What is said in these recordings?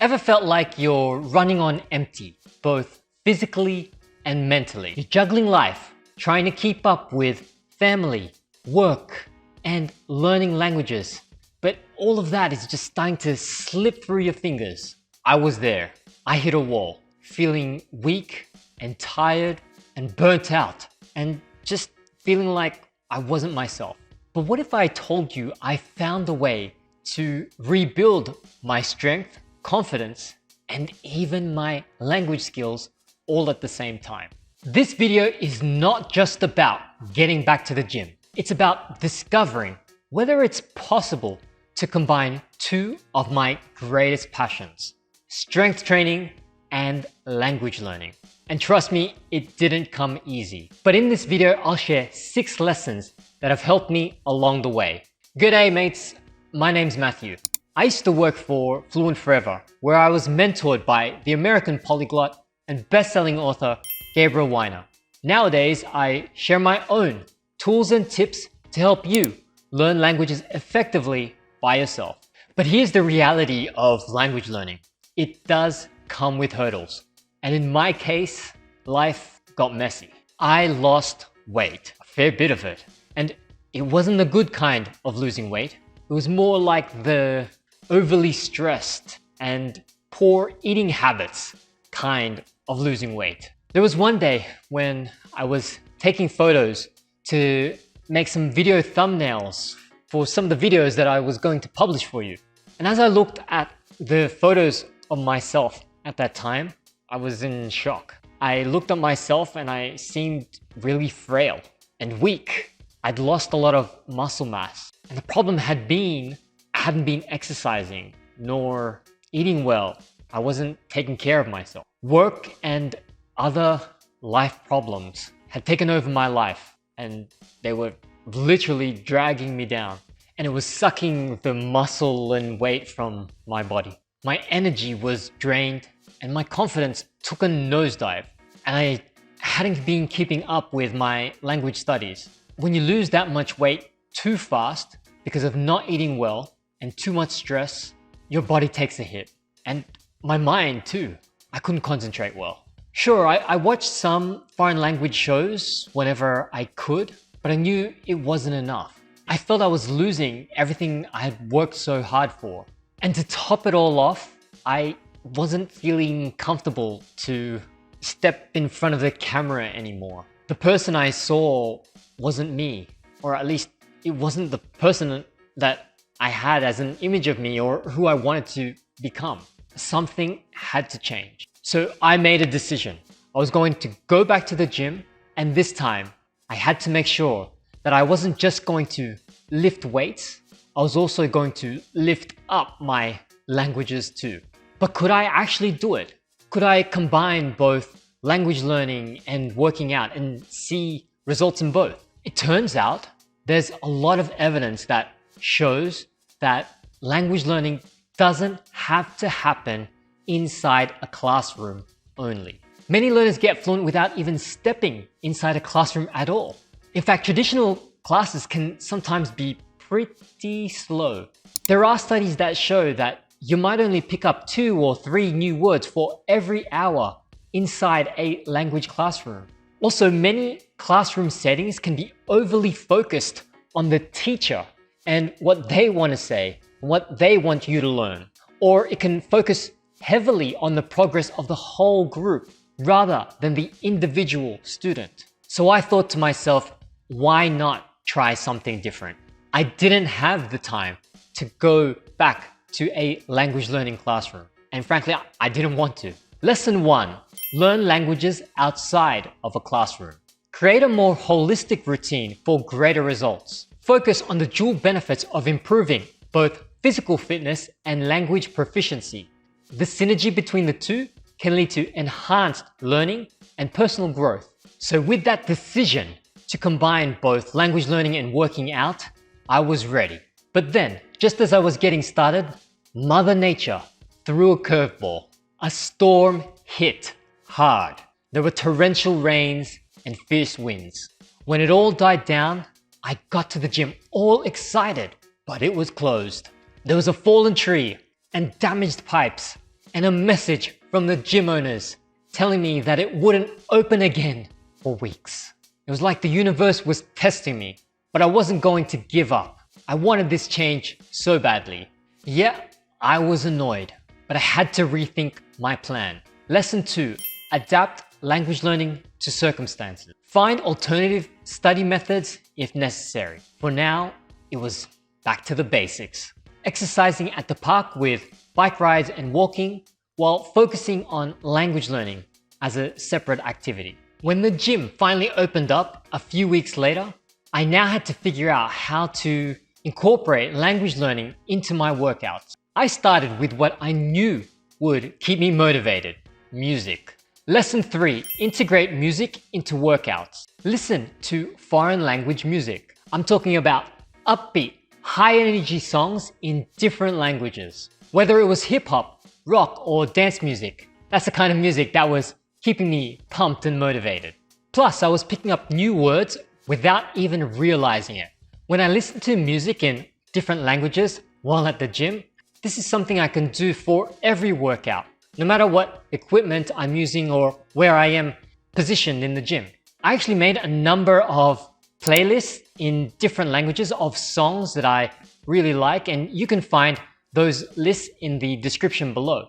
Ever felt like you're running on empty, both physically and mentally? You're juggling life, trying to keep up with family, work, and learning languages. But all of that is just starting to slip through your fingers. I was there. I hit a wall, feeling weak and tired and burnt out, and just feeling like I wasn't myself. But what if I told you I found a way to rebuild my strength, confidence, and even my language skills all at the same time? This video is not just about getting back to the gym. It's about discovering whether it's possible to combine two of my greatest passions, strength training and language learning. And trust me, it didn't come easy. But in this video, I'll share 6 lessons that have helped me along the way. G'day mates, my name's Matthew. I used to work for Fluent Forever, where I was mentored by the American polyglot and best-selling author Gabriel Wyner. Nowadays, I share my own tools and tips to help you learn languages effectively by yourself. But here's the reality of language learning. It does come with hurdles. And in my case, life got messy. I lost weight, a fair bit of it. And it wasn't the good kind of losing weight. It was more like the overly stressed and poor eating habits kind of losing weight. There was one day when I was taking photos to make some video thumbnails for some of the videos that I was going to publish for you. And as I looked at the photos of myself at that time, I was in shock. I looked at myself and I seemed really frail and weak. I'd lost a lot of muscle mass. And the problem had been, I hadn't been exercising nor eating well. I wasn't taking care of myself. Work and other life problems had taken over my life and they were literally dragging me down. And it was sucking the muscle and weight from my body. My energy was drained and my confidence took a nosedive. And I hadn't been keeping up with my language studies. When you lose that much weight too fast because of not eating well and too much stress, your body takes a hit. And my mind too. I couldn't concentrate well. Sure, I watched some foreign language shows whenever I could, but I knew it wasn't enough. I felt I was losing everything I had worked so hard for. And to top it all off, I wasn't feeling comfortable to step in front of the camera anymore. The person I saw wasn't me, or at least it wasn't the person that I had as an image of me or who I wanted to become. Something had to change. So I made a decision. I was going to go back to the gym, and this time I had to make sure that I wasn't just going to lift weights, I was also going to lift up my languages too. But could I actually do it? Could I combine both language learning and working out and see results in both? It turns out there's a lot of evidence that shows that language learning doesn't have to happen inside a classroom only. Many learners get fluent without even stepping inside a classroom at all. In fact, traditional classes can sometimes be pretty slow. There are studies that show that you might only pick up 2 or 3 new words for every hour inside a language classroom. Also, many classroom settings can be overly focused on the teacher and what they want to say, what they want you to learn. Or it can focus heavily on the progress of the whole group rather than the individual student. So I thought to myself, why not try something different? I didn't have the time to go back to a language learning classroom. And frankly, I didn't want to. Lesson 1, learn languages outside of a classroom. Create a more holistic routine for greater results. Focus on the dual benefits of improving both physical fitness and language proficiency. The synergy between the two can lead to enhanced learning and personal growth. So with that decision to combine both language learning and working out, I was ready. But then, just as I was getting started, Mother Nature threw a curveball. A storm hit hard. There were torrential rains and fierce winds. When it all died down, I got to the gym all excited, but it was closed. There was a fallen tree and damaged pipes and a message from the gym owners telling me that it wouldn't open again for weeks. It was like the universe was testing me, but I wasn't going to give up. I wanted this change so badly. Yeah, I was annoyed, but I had to rethink my plan. Lesson 2, adapt language learning to circumstances. Find alternative study methods if necessary. For now, it was back to the basics. Exercising at the park with bike rides and walking while focusing on language learning as a separate activity. When the gym finally opened up a few weeks later, I now had to figure out how to incorporate language learning into my workouts. I started with what I knew would keep me motivated: music. Lesson 3, integrate music into workouts. Listen to foreign language music. I'm talking about upbeat, high energy songs in different languages. Whether it was hip hop, rock, or dance music, that's the kind of music that was keeping me pumped and motivated. Plus, I was picking up new words without even realizing it. When I listen to music in different languages while at the gym, this is something I can do for every workout, no matter what equipment I'm using or where I am positioned in the gym. I actually made a number of playlists in different languages of songs that I really like, and you can find those lists in the description below.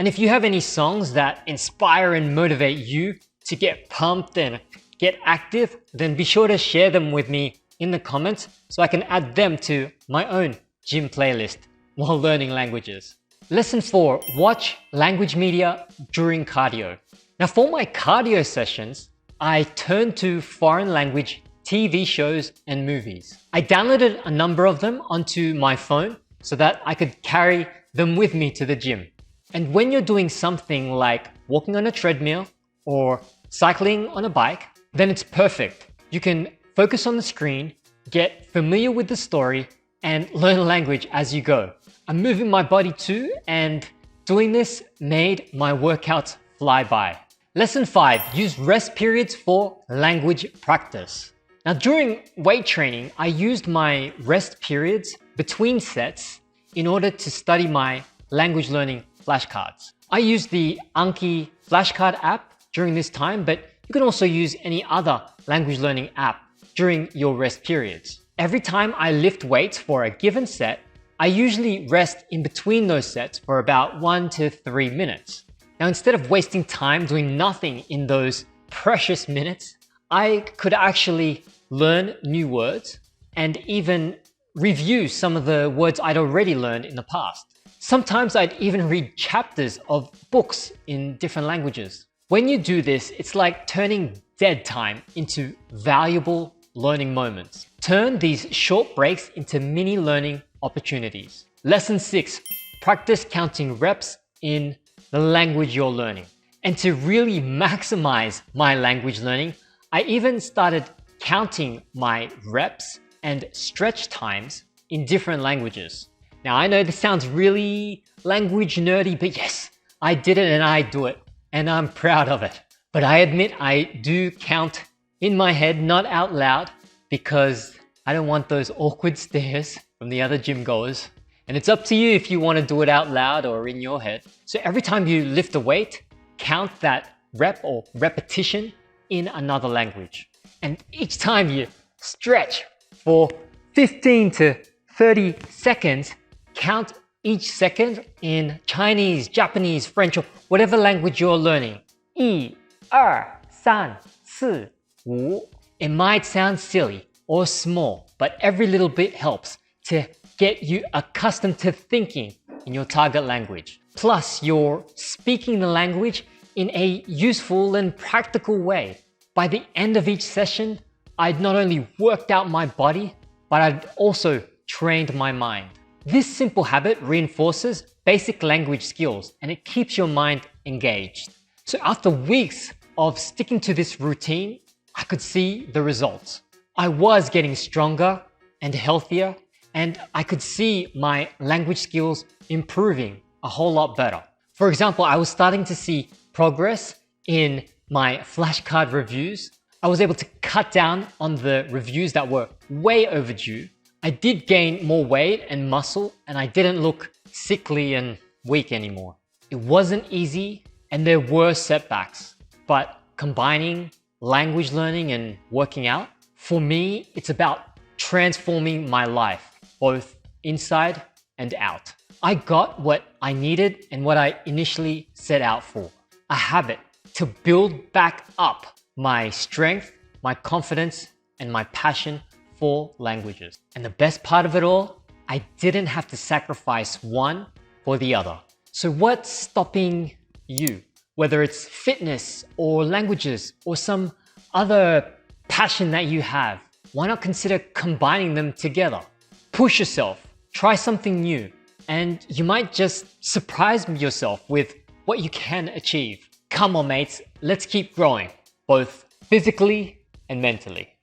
And if you have any songs that inspire and motivate you to get pumped and get active, then be sure to share them with me in the comments so I can add them to my own gym playlist while learning languages. Lesson 4, watch language media during cardio. Now for my cardio sessions, I turned to foreign language TV shows and movies. I downloaded a number of them onto my phone so that I could carry them with me to the gym. And when you're doing something like walking on a treadmill or cycling on a bike, then it's perfect. You can focus on the screen, get familiar with the story, and learn language as you go. I'm moving my body too, and doing this made my workouts fly by. Lesson 5, use rest periods for language practice. Now during weight training, I used my rest periods between sets in order to study my language learning flashcards. I used the Anki flashcard app during this time, but you can also use any other language learning app during your rest periods. Every time I lift weights for a given set, I usually rest in between those sets for about 1 to 3 minutes. Now instead of wasting time doing nothing in those precious minutes, I could actually learn new words and even review some of the words I'd already learned in the past. Sometimes I'd even read chapters of books in different languages. When you do this, it's like turning dead time into valuable learning moments. Turn these short breaks into mini learning opportunities. Lesson 6, practice counting reps in the language you're learning. And to really maximize my language learning, I even started counting my reps and stretch times in different languages. Now I know this sounds really language nerdy, but yes, I did it and I do it, and I'm proud of it. But I admit I do count in my head, not out loud, because I don't want those awkward stares from the other gym goers. And it's up to you if you want to do it out loud or in your head. So every time you lift a weight, count that rep or repetition in another language. And each time you stretch for 15 to 30 seconds, count each second in Chinese, Japanese, French, or whatever language you're learning. 1, 2, 3, 4, 5. It might sound silly or small, but every little bit helps to get you accustomed to thinking in your target language. Plus, you're speaking the language in a useful and practical way. By the end of each session, I'd not only worked out my body, but I'd also trained my mind. This simple habit reinforces basic language skills and it keeps your mind engaged. So after weeks of sticking to this routine, I could see the results. I was getting stronger and healthier, and I could see my language skills improving a whole lot better. For example, I was starting to see progress in my flashcard reviews. I was able to cut down on the reviews that were way overdue. I did gain more weight and muscle, and I didn't look sickly and weak anymore. It wasn't easy, and there were setbacks, but combining language learning and working out, for me, it's about transforming my life, both inside and out. I got what I needed and what I initially set out for, a habit to build back up my strength, my confidence, and my passion for languages. And the best part of it all, I didn't have to sacrifice one for the other. So what's stopping you? Whether it's fitness or languages or some other passion that you have, why not consider combining them together? Push yourself, try something new, and you might just surprise yourself with what you can achieve. Come on, mates, let's keep growing, both physically and mentally.